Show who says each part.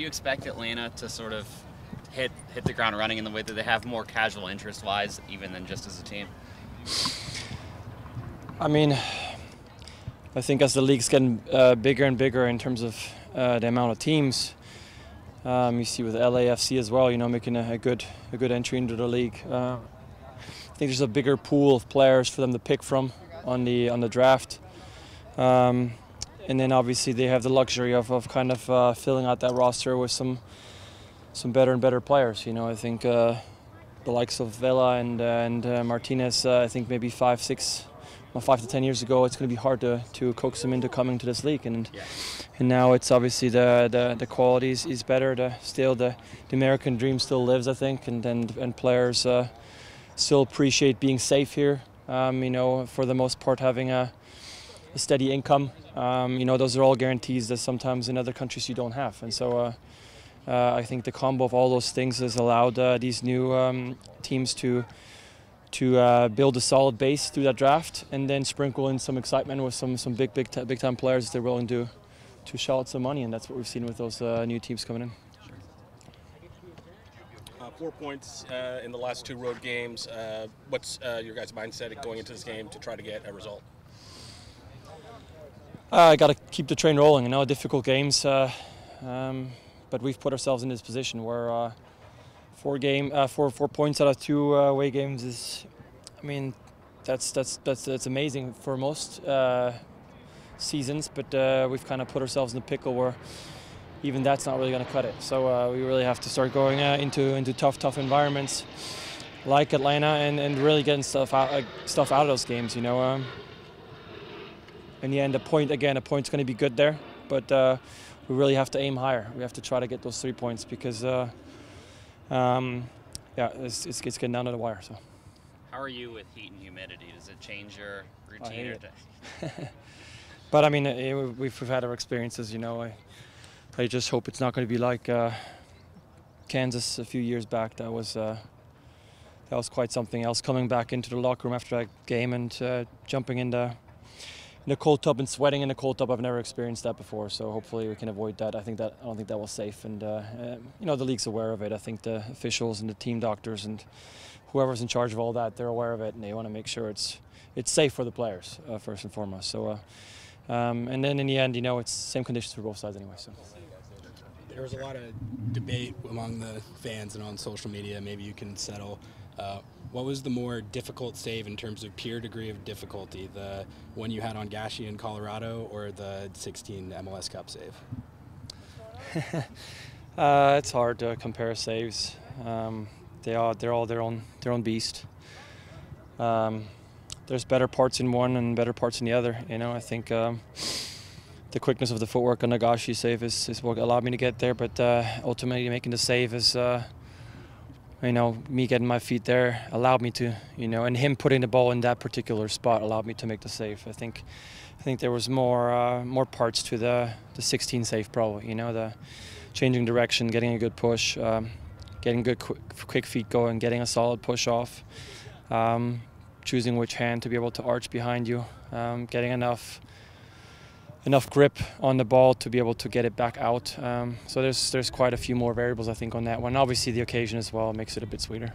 Speaker 1: you expect Atlanta to sort of hit the ground running in the way that they have, more casual interest-wise, even than just as a team?
Speaker 2: I mean, I think as the league's getting bigger and bigger in terms of the amount of teams, you see with LAFC as well, making a good entry into the league. I think there's a bigger pool of players for them to pick from on the draft. And then obviously they have the luxury of kind of filling out that roster with some better and better players. I think the likes of Vela and Martinez. I think maybe 5 to 10 years ago, it's going to be hard to coax them into coming to this league, and now it's obviously the quality is better. The American dream still lives, I think, and players still appreciate being safe here. For the most part, having a steady income. Those are all guarantees that sometimes in other countries you don't have, and so I think the combo of all those things has allowed these new teams to build a solid base through that draft, and then sprinkle in some excitement with some big time players that they're willing to shell out some money, and that's what we've seen with those new teams coming in.
Speaker 3: 4 points in the last 2 road games. What's your guys' mindset going into this game to try to get a result?
Speaker 2: I got to keep the train rolling. Difficult games, but we've put ourselves in this position where 4 points out of 2 away games is, that's amazing for most seasons. But we've kind of put ourselves in a pickle where even that's not really going to cut it. So we really have to start going into tough environments like Atlanta and really getting stuff out of those games. In the end, a point's going to be good there, but we really have to aim higher. We have to try to get those 3 points because, it's getting down to the wire. So.
Speaker 1: How are you with heat and humidity? Does it change your routine?
Speaker 2: I hate it. But we've had our experiences. I just hope it's not going to be like Kansas a few years back. That was quite something else. Coming back into the locker room after that game and jumping in the cold tub and sweating in the cold tub. I've never experienced that before, so hopefully we can avoid that. I don't think that was safe, and the league's aware of it. I think the officials and the team doctors and whoever's in charge of all that, they're aware of it, and they want to make sure it's safe for the players first and foremost. So, and then in the end, it's the same conditions for both sides anyway. So.
Speaker 4: There was a lot of debate among the fans and on social media. Maybe you can settle. What was the more difficult save in terms of pure degree of difficulty, the one you had on Gashi in Colorado or the 16 MLS Cup save?
Speaker 2: It's hard to compare saves. They're all their own beast. There's better parts in one and better parts in the other. I think the quickness of the footwork on the Gashi save is what allowed me to get there, but ultimately making the save is. Me getting my feet there allowed me to, and him putting the ball in that particular spot allowed me to make the save. I think there was more parts to the 16 save probably. The changing direction, getting a good push, getting good quick feet going, getting a solid push off, choosing which hand to be able to arch behind you, getting enough grip on the ball to be able to get it back out. So there's quite a few more variables, I think, on that one. Obviously the occasion as well makes it a bit sweeter.